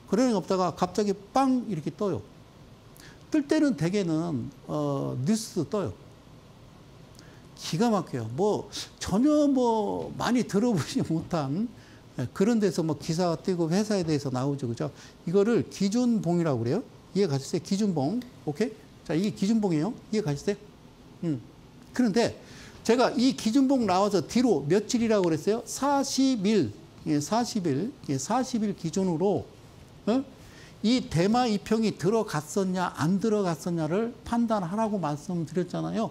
Speaker 1: 거래량이 없다가 갑자기 빵 이렇게 떠요. 뜰 때는 대개는 뉴스 떠요. 기가 막혀요. 뭐 전혀 뭐 많이 들어보지 못한 그런 데서 뭐 기사가 뜨고 회사에 대해서 나오죠. 그죠? 이거를 기준봉이라고 그래요. 이해 가셨어요? 기준봉. 오케이? 자, 이게 기준봉이에요. 이해 가셨어요? 그런데 제가 이 기준봉 나와서 뒤로 며칠이라고 그랬어요? 40일. 예, 40일. 예, 40일 기준으로 이 대마 이평이 들어갔었냐 안 들어갔었냐를 판단하라고 말씀드렸잖아요.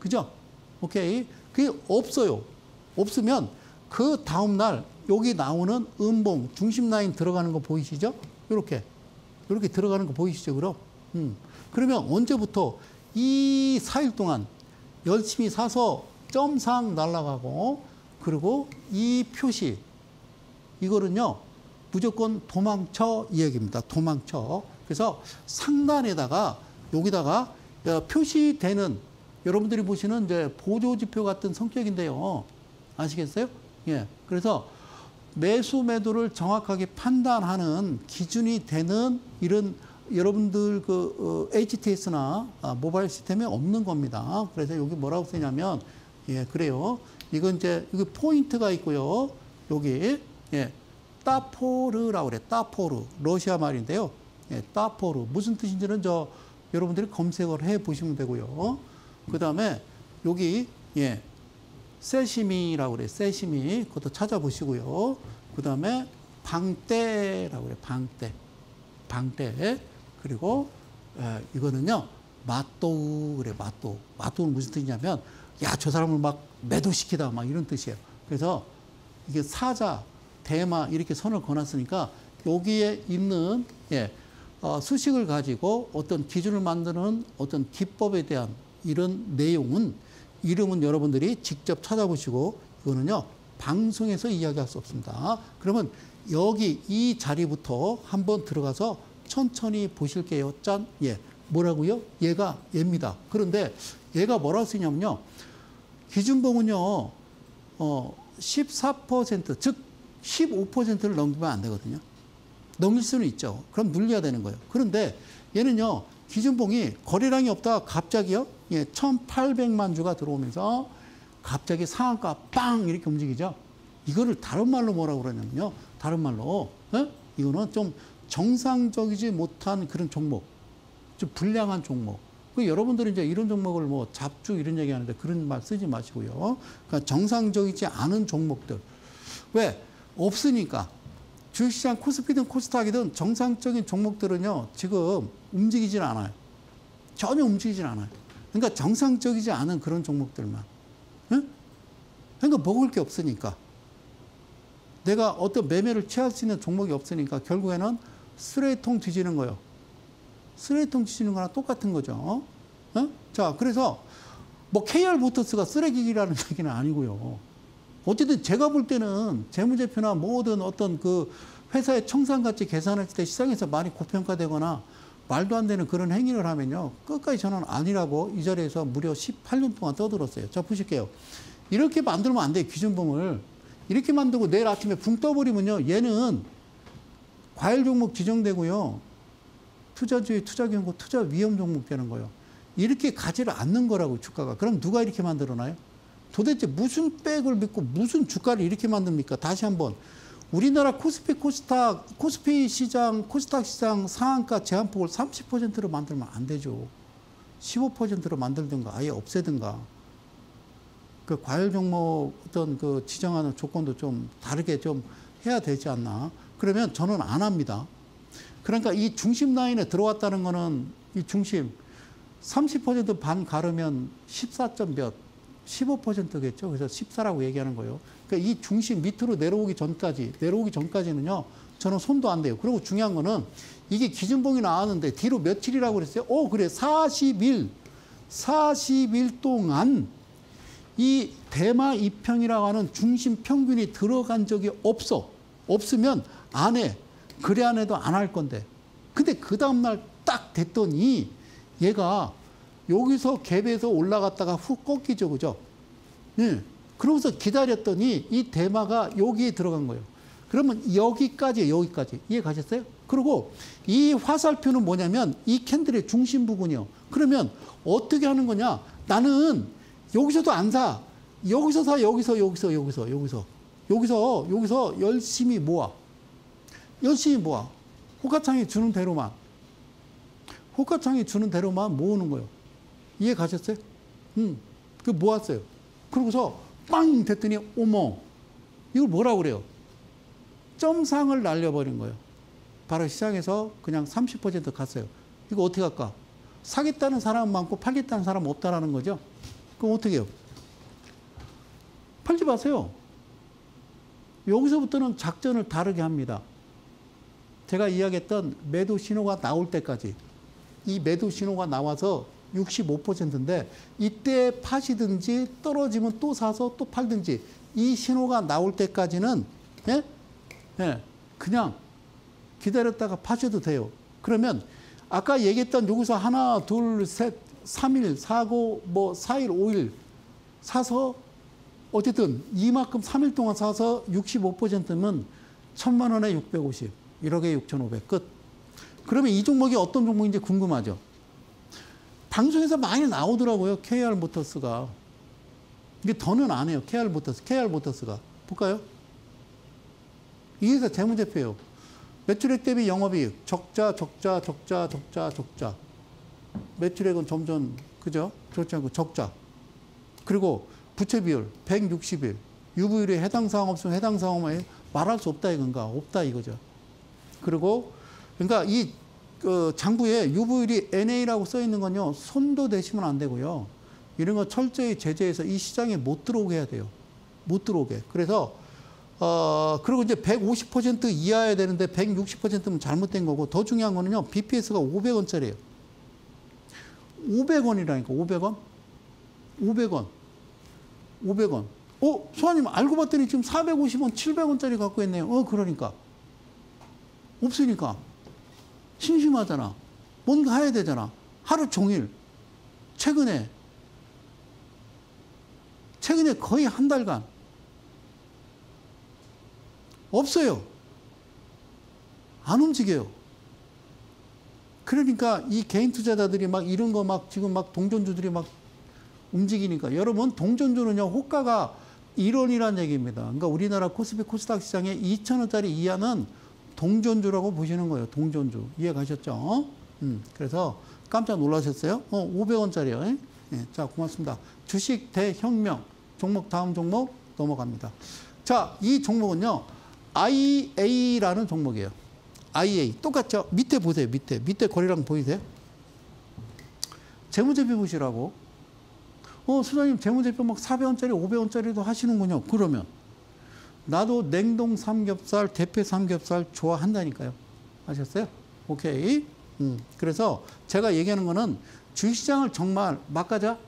Speaker 1: 그죠? 오케이. 그게 없어요. 없으면 그 다음날 여기 나오는 음봉, 중심 라인 들어가는 거 보이시죠? 이렇게 들어가는 거 보이시죠? 그럼? 그러면 언제부터 이 4일 동안 열심히 사서 점상 날아가고 그리고 이 표시 이거는요 무조건 도망쳐 이 얘기입니다. 도망쳐. 그래서 상단에다가 여기다가 표시되는 여러분들이 보시는 이제 보조지표 같은 성격인데요. 아시겠어요? 예. 그래서 매수 매도를 정확하게 판단하는 기준이 되는 이런 여러분들 그 HTS나 모바일 시스템에 없는 겁니다. 그래서 여기 뭐라고 쓰냐면 예, 그래요. 이건 이제 여기 포인트가 있고요. 여기 예. 따포르라고 그래. 따포르. 러시아 말인데요. 예, 따포르. 무슨 뜻인지는 여러분들이 검색을 해 보시면 되고요. 그 다음에 여기, 예, 세시미라고 그래. 세시미. 그것도 찾아보시고요. 그 다음에 방떼라고 그래. 방떼. 방떼. 그리고, 이거는요, 마또우 그래. 마또우. 마또우는 무슨 뜻이냐면, 야, 저 사람을 막 매도시키다. 막 이런 뜻이에요. 그래서 이게 사자, 대마 이렇게 선을 그어놨으니까 여기에 있는, 예, 수식을 가지고 어떤 기준을 만드는 어떤 기법에 대한 이런 내용은 이름은 여러분들이 직접 찾아보시고 이거는요 방송에서 이야기할 수 없습니다. 그러면 여기 이 자리부터 한번 들어가서 천천히 보실게요. 짠, 예, 뭐라고요? 얘입니다. 그런데 얘가 뭐라고 쓰냐면요, 기준봉은요 14%, 즉 15%를 넘기면 안 되거든요. 넘길 수는 있죠. 그럼 눌려야 되는 거예요. 그런데 얘는요, 기준봉이 거래량이 없다가 갑자기요, 예, 1,800만 주가 들어오면서 갑자기 상한가 빵 이렇게 움직이죠. 이거를 다른 말로 뭐라고 그러냐면요, 다른 말로, 예? 이거는 좀 정상적이지 못한 그런 종목, 좀 불량한 종목. 여러분들이 이제 이런 종목을 뭐 잡주 이런 얘기 하는데 그런 말 쓰지 마시고요. 그러니까 정상적이지 않은 종목들. 왜? 없으니까. 주식시장 코스피든 코스닥이든 정상적인 종목들은요, 지금 움직이질 않아요. 전혀 움직이질 않아요. 그러니까 정상적이지 않은 그런 종목들만. 응? 그러니까 먹을 게 없으니까. 내가 어떤 매매를 취할 수 있는 종목이 없으니까 결국에는 쓰레기통 뒤지는 거예요. 쓰레기통 뒤지는 거랑 똑같은 거죠. 어? 자, 그래서 뭐 KR모터스가 쓰레기라는 얘기는 아니고요. 어쨌든 제가 볼 때는 재무제표나 모든 어떤 그 회사의 청산가치 계산할 때 시장에서 많이 고평가되거나 말도 안 되는 그런 행위를 하면요, 끝까지 저는 아니라고 이 자리에서 무려 18년 동안 떠들었어요. 자, 보실게요. 이렇게 만들면 안 돼요, 기준봉을. 이렇게 만들고 내일 아침에 붕 떠버리면요, 얘는 과열 종목 지정되고요, 투자주의, 투자경고, 투자 위험 종목 되는 거예요. 이렇게 가지를 않는 거라고, 주가가. 그럼 누가 이렇게 만들어놔요? 도대체 무슨 백을 믿고 무슨 주가를 이렇게 만듭니까? 다시 한번. 우리나라 코스피, 코스닥, 코스피 시장, 코스닥 시장 상한가 제한폭을 30%로 만들면 안 되죠. 15%로 만들든가 아예 없애든가. 그 과열 종목 어떤 그 지정하는 조건도 좀 다르게 좀 해야 되지 않나. 그러면 저는 안 합니다. 그러니까 이 중심 라인에 들어왔다는 거는 이 중심 30% 반 가르면 14점 몇, 15%겠죠. 그래서 14라고 얘기하는 거예요. 그러니까 이 중심 밑으로 내려오기 전까지는요, 저는 손도 안 대요. 그리고 중요한 거는 이게 기준봉이 나왔는데 뒤로 며칠이라고 그랬어요? 그래. 40일 동안 이 대마 2평이라고 하는 중심 평균이 들어간 적이 없으면 안 해. 그래 안 해도 안 할 건데. 근데 그 다음날 딱 됐더니 얘가 여기서 갭에서 올라갔다가 훅 꺾이죠. 그죠? 예. 그러고서 기다렸더니 이 대마가 여기에 들어간 거예요. 그러면 여기까지. 이해 가셨어요? 그리고 이 화살표는 뭐냐면 이 캔들의 중심 부분이요. 그러면 어떻게 하는 거냐? 나는 여기서도 안 사. 여기서 사. 여기서 열심히 모아. 호가창이 주는 대로만 모으는 거예요. 이해 가셨어요? 그 모았어요. 그러고서 빵 됐더니 어머, 이걸 뭐라고 그래요? 점상을 날려버린 거예요. 바로 시장에서 그냥 30% 갔어요. 이거 어떻게 할까? 사겠다는 사람은 많고 팔겠다는 사람은 없다라는 거죠. 그럼 어떻게 해요? 팔지 마세요. 여기서부터는 작전을 다르게 합니다. 제가 이야기했던 매도 신호가 나올 때까지, 이 매도 신호가 나와서 65%인데 이때 파시든지 떨어지면 또 사서 또 팔든지 이 신호가 나올 때까지는 그냥 기다렸다가 파셔도 돼요. 그러면 아까 얘기했던 여기서 하나, 둘, 셋, 3일 사고 뭐 4일, 5일 사서 어쨌든 이만큼 3일 동안 사서 65%면 1,000만 원에 650, 1억에 6,500 끝. 그러면 이 종목이 어떤 종목인지 궁금하죠? 방송에서 많이 나오더라고요. KR모터스가. 이게 더는 안 해요. KR모터스가. 볼까요? 이게 다 재무제표예요. 매출액 대비 영업이익 적자. 매출액은 점점 그죠? 그렇지 않고 적자. 그리고 부채 비율 160일. 유보율에 해당 사항 없으면 해당 사항만 말할 수 없다 이건가? 없다 이거죠. 그리고 그러니까 이 장부에 유보율이 NA라고 써 있는 건요. 손도 대시면 안 되고요. 이런 거 철저히 제재해서 이 시장에 못 들어오게 해야 돼요. 못 들어오게. 그래서 그리고 이제 150% 이하여야 되는데 160%면 잘못된 거고, 더 중요한 거는요. BPS가 500원짜리예요. 500원이라니까. 500원? 500원. 500원. 수아님 알고 봤더니 지금 450원, 700원짜리 갖고 있네요. 그러니까. 없으니까. 심심하잖아. 뭔가 해야 되잖아. 하루 종일. 최근에 거의 한 달간. 없어요. 안 움직여요. 그러니까 이 개인 투자자들이 막 이런 거 막 지금 막 동전주들이 막 움직이니까, 여러분 동전주는요 호가가 1원이라는 얘기입니다. 그러니까 우리나라 코스피 코스닥 시장에 2,000원짜리 이하는 동전주라고 보시는 거예요. 동전주. 이해 가셨죠? 그래서 깜짝 놀라셨어요? 500원짜리요. 네, 자, 고맙습니다. 주식 대혁명. 종목 다음 종목 넘어갑니다. 자, 이 종목은요. IA라는 종목이에요. IA. 똑같죠? 밑에 보세요. 밑에 거래량 보이세요? 재무제표 보시라고. 수장님 재무제표 막 400원짜리, 500원짜리도 하시는군요. 그러면 나도 냉동 삼겹살, 대패 삼겹살 좋아한다니까요. 아셨어요? 오케이. 그래서 제가 얘기하는 거는 주식시장을 정말 막가자.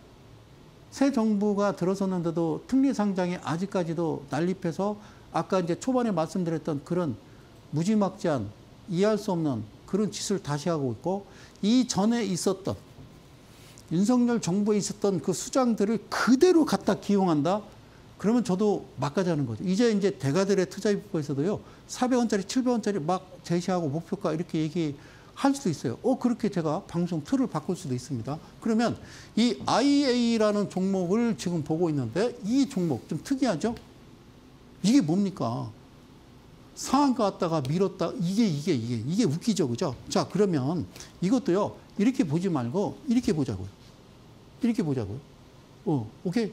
Speaker 1: 새 정부가 들어섰는데도 특리상장이 아직까지도 난립해서 아까 이제 초반에 말씀드렸던 그런 무지막지한 이해할 수 없는 그런 짓을 다시 하고 있고, 이전에 있었던 윤석열 정부에 있었던 그 수장들을 그대로 갖다 기용한다? 그러면 저도 막가자는 거죠. 이제 대가들의 투자입법에서도요, 400원짜리, 700원짜리 막 제시하고 목표가 이렇게 얘기할 수도 있어요. 그렇게 제가 방송 틀을 바꿀 수도 있습니다. 그러면 이 IA라는 종목을 지금 보고 있는데, 이 종목 좀 특이하죠? 이게 뭡니까? 상한가 왔다가 밀었다. 이게 웃기죠. 그죠? 자, 그러면 이것도요, 이렇게 보지 말고 이렇게 보자고요. 이렇게 보자고요. 오케이?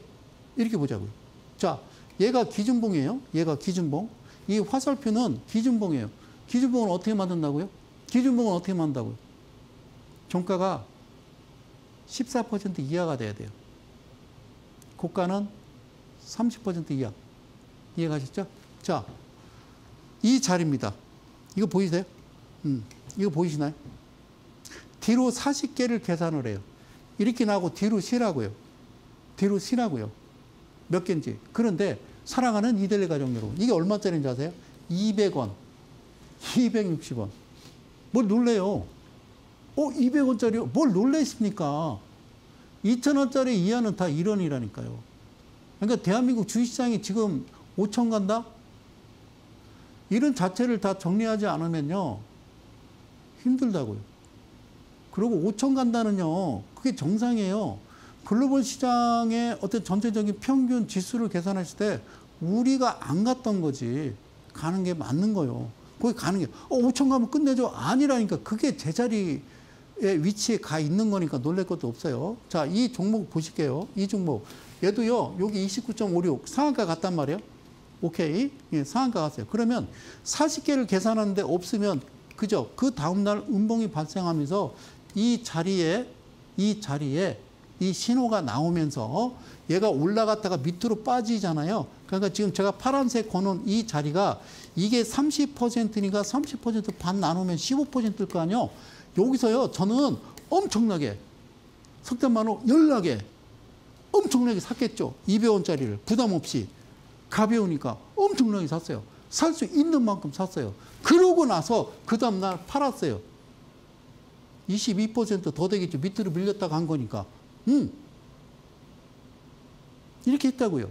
Speaker 1: 이렇게 보자고요. 자, 얘가 기준봉이에요. 얘가 기준봉. 이 화살표는 기준봉이에요. 기준봉은 어떻게 만든다고요? 기준봉은 어떻게 만든다고요? 종가가 14% 이하가 돼야 돼요. 고가는 30% 이하. 이해가셨죠? 자, 이 자리입니다. 이거 보이세요? 이거 보이시나요? 뒤로 40개를 계산을 해요. 이렇게 나오고 뒤로 쉬라고요. 뒤로 쉬라고요. 몇 개인지. 그런데 사랑하는 이델리 가족 여러분, 이게 얼마짜리인지 아세요? 200원, 260원. 뭘 놀래요? 200원짜리요? 뭘 놀래십니까? 2,000원짜리 이하는 다 1원이라니까요. 그러니까 대한민국 주식시장이 지금 5천 간다? 이런 자체를 다 정리하지 않으면요, 힘들다고요. 그리고 5천 간다는요, 그게 정상이에요. 글로벌 시장의 어떤 전체적인 평균 지수를 계산했을 때 우리가 안 갔던 거지, 가는 게 맞는 거예요. 거기 가는 게 5천 가면 끝내죠. 아니라니까. 그게 제자리에 위치에 가 있는 거니까 놀랄 것도 없어요. 자, 이 종목 보실게요. 이 종목 얘도요, 여기 29.56 상한가 갔단 말이에요. 오케이. 예, 상한가 갔어요. 그러면 40개를 계산하는데 없으면, 그죠? 그 다음날 음봉이 발생하면서 이 자리에 이 신호가 나오면서 얘가 올라갔다가 밑으로 빠지잖아요. 그러니까 지금 제가 파란색 거는 이 자리가 이게 30%니까 30% 반 나누면 15%일 거 아니에요. 여기서요, 저는 엄청나게 석탄만호 연락에 엄청나게 샀겠죠. 200원짜리를 부담 없이. 가벼우니까 엄청나게 샀어요. 살 수 있는 만큼 샀어요. 그러고 나서 그 다음날 팔았어요. 22% 더 되겠죠. 밑으로 밀렸다가 한 거니까. 이렇게 했다고요.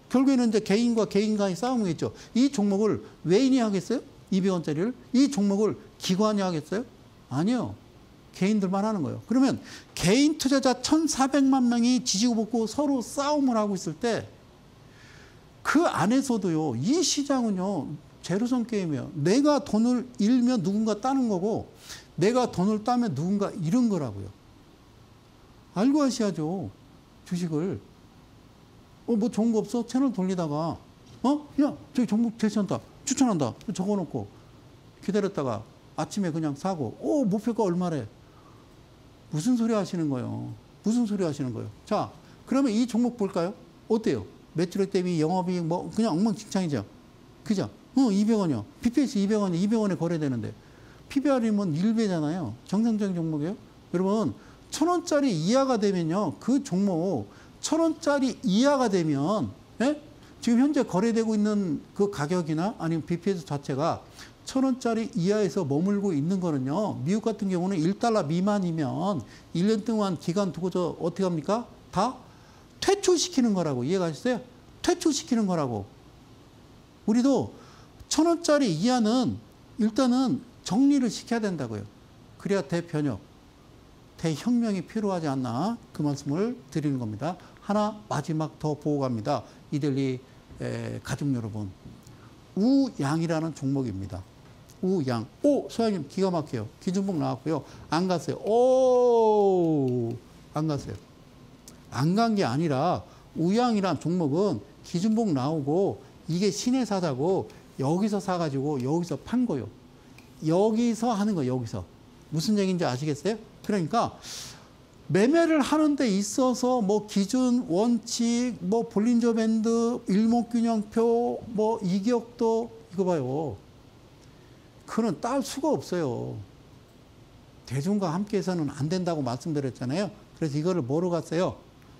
Speaker 1: 결국에는 이제 개인과 개인 간의 싸움이겠죠. 이 종목을 외인이 하겠어요? 200원짜리를? 이 종목을 기관이 하겠어요? 아니요. 개인들만 하는 거예요. 그러면 개인 투자자 1,400만 명이 지지고 볶고 서로 싸움을 하고 있을 때, 그 안에서도요, 이 시장은요, 제로섬 게임이에요. 내가 돈을 잃으면 누군가 따는 거고 내가 돈을 따면 누군가 잃은 거라고요. 알고 하셔야죠. 주식을. 뭐 좋은 거 없어? 채널 돌리다가 야 저기 종목 제시한다. 추천한다. 적어놓고 기다렸다가 아침에 그냥 사고 목표가 얼마래? 무슨 소리 하시는 거예요? 무슨 소리 하시는 거예요? 자, 그러면 이 종목 볼까요? 어때요? 매출액 대비 영업이익 뭐 그냥 엉망진창이죠. 그죠? 200원이요. BPS 200원이 200원에 거래되는데 PBR이면 1배잖아요. 정상적인 종목이에요. 여러분 1,000원짜리 이하가 되면요. 그 종목 1,000원짜리 이하가 되면 지금 현재 거래되고 있는 그 가격이나 아니면 BPS 자체가 1,000원짜리 이하에서 머물고 있는 거는요. 미국 같은 경우는 1달러 미만이면 1년 동안 기간 두고서 어떻게 합니까? 다 퇴출시키는 거라고. 이해가셨어요? 퇴출시키는 거라고. 우리도 1,000원짜리 이하는 일단은 정리를 시켜야 된다고요. 그래야 대변혁, 대혁명이 필요하지 않나 그 말씀을 드리는 겁니다. 하나 마지막 더 보고 갑니다. 이델리 가족 여러분. 우양이라는 종목입니다. 우양. 소장님 기가 막혀요. 기준봉 나왔고요. 안 갔어요. 안 갔어요. 안 간 게 아니라 우양이라는 종목은 기준봉 나오고 이게 신의 사자고 여기서 사가지고 여기서 판 거요. 여기서 하는 거예요. 여기서. 무슨 얘기인지 아시겠어요? 그러니까 매매를 하는 데 있어서 뭐 기준, 원칙, 뭐 볼린저 밴드, 일목균형표, 뭐 이격도 이거 봐요. 그는 딸 수가 없어요. 대중과 함께해서는 안 된다고 말씀드렸잖아요. 그래서 이거를 뭐로 갔어요?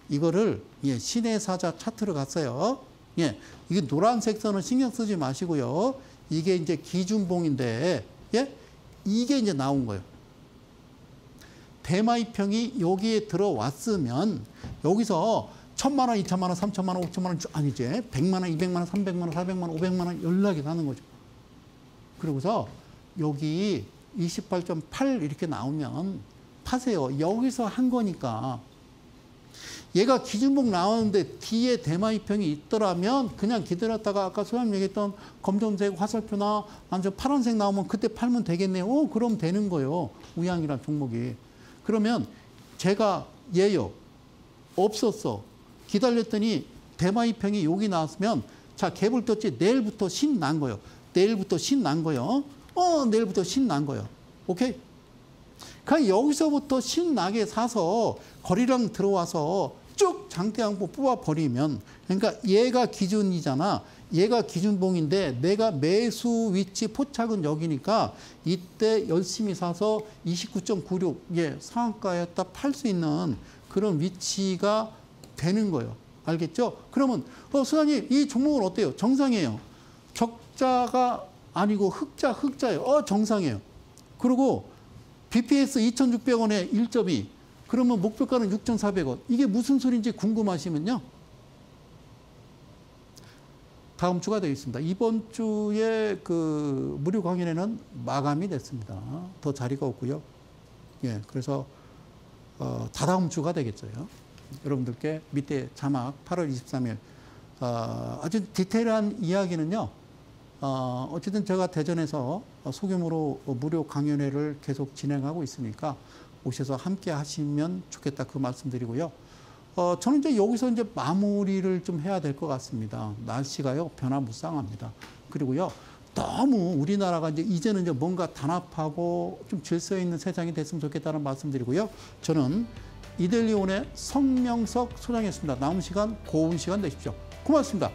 Speaker 1: 이거를 신의 사자 차트로 갔어요. 이게 노란색 선은 신경 쓰지 마시고요. 이게 이제 기준봉인데 이게 이제 나온 거예요. 대마이평이 여기에 들어왔으면 여기서 1,000만 원, 2,000만 원, 3,000만 원, 5,000만 원 아니지. 100만 원, 200만 원, 300만 원, 400만 원, 500만 원 연락이 가는 거죠. 그러고서 여기 28.8 이렇게 나오면 파세요. 여기서 한 거니까. 얘가 기준봉 나오는데 뒤에 대마이평이 있더라면 그냥 기다렸다가 아까 소장님 얘기했던 검정색 화살표나 완전 파란색 나오면 그때 팔면 되겠네요. 그럼 되는 거예요. 우양이란 종목이. 그러면 제가 얘요. 없었어. 기다렸더니 대마이평이 여기 나왔으면 자, 갭을 떴지. 내일부터 신 난 거예요. 내일부터 신 난 거예요. 내일부터 신 난 거예요. 오케이? 그냥 여기서부터 신 나게 사서 거리랑 들어와서 쭉 장대양보 뽑아버리면 그러니까 얘가 기준이잖아. 얘가 기준봉인데 내가 매수 위치 포착은 여기니까 이때 열심히 사서 29.96 상한가에다 팔 수 있는 그런 위치가 되는 거예요. 알겠죠? 그러면 소장님 이 종목은 어때요? 정상이에요. 적자가 아니고 흑자예요. 정상이에요. 그리고 BPS 2,600원에 1.2 그러면 목표가는 6,400원. 이게 무슨 소리인지 궁금하시면요. 다음 주가 되겠습니다. 이번 주에 그 무료 강연회는 마감이 됐습니다. 더 자리가 없고요. 그래서 다다음 주가 되겠죠. 여러분들께 밑에 자막 8월 23일 아주 디테일한 이야기는요. 어쨌든 제가 대전에서 소규모로 무료 강연회를 계속 진행하고 있으니까 오셔서 함께 하시면 좋겠다 그 말씀드리고요. 저는 이제 여기서 이제 마무리를 좀 해야 될 것 같습니다. 날씨가요 변화무쌍합니다. 그리고요 너무 우리나라가 이제는 이제 뭔가 단합하고 좀 질서 있는 세상이 됐으면 좋겠다는 말씀드리고요. 저는 이델리온의 성명석 소장이었습니다. 남은 시간 고운 시간 되십시오. 고맙습니다.